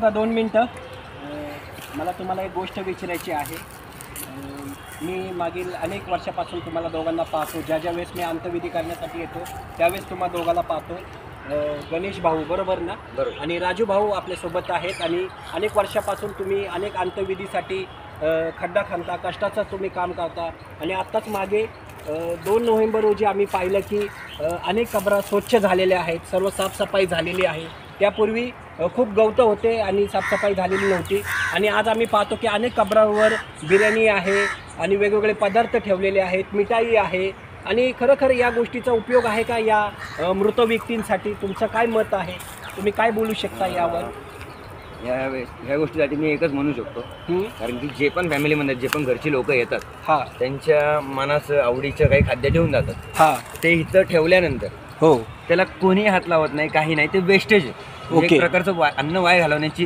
बघा 2 मिनटं. मला तुम्हाला एक गोष्ट विचारायची आहे. मी मागील अनेक वर्षापासून तुम्हाला दोघांना पाहतो. ज्या वेळेस मी अंत्यविधी करण्यासाठी येतो त्यावेळेस तुम्हा दोघांना पाहतो. गणेश भाऊ बरोबर ना? बरोबर. आणि राजू भाऊ आपल्यासोबत आहेत आणि अनेक वर्षापासून तुम्ही अनेक अंत्यविधीसाठी खड्डा खणता, कष्टाचं तुम्ही काम करता. आणि आत्ताच मागे 2 नोव्हेंबर रोजी आम्ही पाहिलं की अनेक कबरा स्वच्छ झालेल्या आहेत, सर्व साफसफाई झालेली आहे. त्यापूर्वी खूप गवतं होते आणि साफसफाई झालेली नव्हती. आणि आज आम्ही पाहतो की अनेक कबरांवर बिर्याणी आहे आणि वेगवेगळे पदार्थ ठेवलेले आहेत, मिठाई आहे. आणि खरं या गोष्टीचा उपयोग आहे का या मृत व्यक्तींसाठी? तुमचं काय मत आहे? तुम्ही काय बोलू शकता यावर? ह्या गोष्टीसाठी मी एकच म्हणू शकतो, कारण की जे पण फॅमिलीमध्ये जे पण घरची लोक येतात हां त्यांच्या मनाचं आवडीचं काही खाद्य ठेवून जातात. हां ते इथं ठेवल्यानंतर हो त्याला कोणी हात लावत नाही, काही नाही. ते वेस्टेज आहे. ओके. एक प्रकारचं अन्न वाया घालवण्याची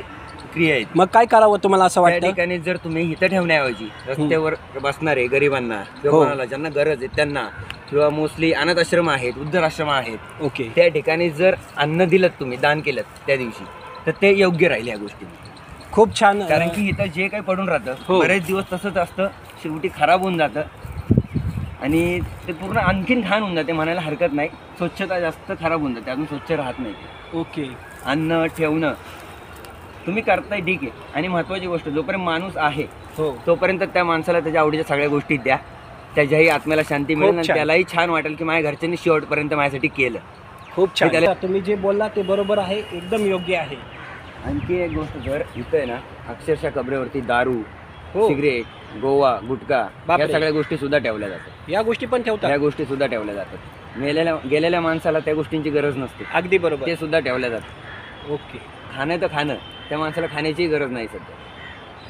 क्रिया आहे. मग काय करावं तुम्हाला असं त्या वाटतं? ठिकाणी जर तुम्ही इथं ठेवण्याऐवजी रस्त्यावर बसणारे गरिबांना किंवा हो. कोणाला ज्यांना गरज आहे त्यांना, किंवा मोस्टली अनाथ आश्रम आहेत, वृद्धाश्रम आहेत, ओके त्या ठिकाणी जर अन्न दिलं तुम्ही, दान केलं त्या दिवशी, तर ते योग्य राहील या गोष्टी. खूप छान. कारण की इथं जे काही पडून राहतं हो. बरेच दिवस तसंच असतं, शेवटी खराब होऊन जातं आणि ते पूर्ण आणखीन घाण होऊन जाते. म्हणायला हरकत नाही, स्वच्छता जास्त खराब होऊन जाते, अजून स्वच्छ राहत नाही ते. ओके अन्न ठेवणं तुम्ही करताय ठीक आहे. आणि महत्त्वाची गोष्ट, जोपर्यंत माणूस आहे हो तोपर्यंत त्या माणसाला त्याच्या आवडीच्या सगळ्या गोष्टी द्या. त्याच्याही आत्म्याला शांती मिळेल आणि छान. त्यालाही छान वाटेल की माझ्या घरच्यांनी शेवटपर्यंत माझ्यासाठी केलं. खूप छान. त्याला- तुम्ही जे बोलला ते बरोबर आहे, एकदम योग्य आहे. आणखी एक गोष्ट, जर इथं आहे ना अक्षरशः कबरेवरती दारू, हो. सिगरेट, गोवा, गुटखा बापरे. या सगळ्या गोष्टी सुद्धा ठेवल्या जातात. या गोष्टी पण ठेवतात. या गोष्टी सुद्धा ठेवल्या जातात. गेलेल्या माणसाला त्या गोष्टींची गरज नसते, अगदी बरोबर. ते सुद्धा ठेवल्या जातात. ओके खाणं तर खाणं, त्या माणसाला खाण्याचीही गरज नाही सध्या,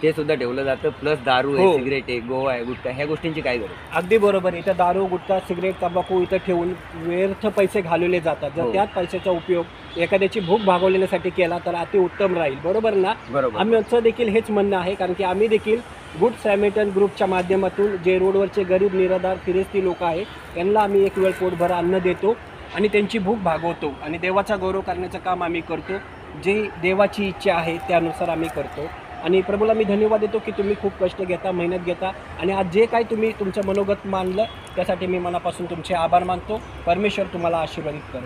ते सुद्धा ठेवलं जातं. प्लस दारू आहे, हो. सिगरेट आहे, गोवा आहे, गुटखा, ह्या गोष्टींची काय गरज? अगदी बरोबर. इथं दारू, गुटखा, सिगरेट, तंबाखू इथं ठेवून व्यर्थ पैसे घालवले जातात. जर हो. त्याच पैशाचा उपयोग एखाद्याची भूक भागवण्यासाठी केला तर अति उत्तम राहील. बरोबर ना? बरोबर. आमचं देखील हेच म्हणणं आहे, कारण की आम्ही देखील गुड सॅमेरिटन ग्रुपच्या माध्यमातून जे रोडवरचे गरीब निराधार फिरस्ती लोक आहेत त्यांना आम्ही एक वेळ पोटभर अन्न देतो आणि त्यांची भूक भागवतो आणि देवाचा गौरव करण्याचं काम आम्ही करतो. जी देवाची इच्छा आहे त्यानुसार आम्ही करतो. आणि प्रभूला मी धन्यवाद देतो की तुम्ही खूप कष्ट घेता, मेहनत घेता आणि आज जे काही तुम्ही तुमचं मनोगत मानलं त्यासाठी मी मनापासून तुमचे आभार मानतो. परमेश्वर तुम्हाला आशीर्वादित करो.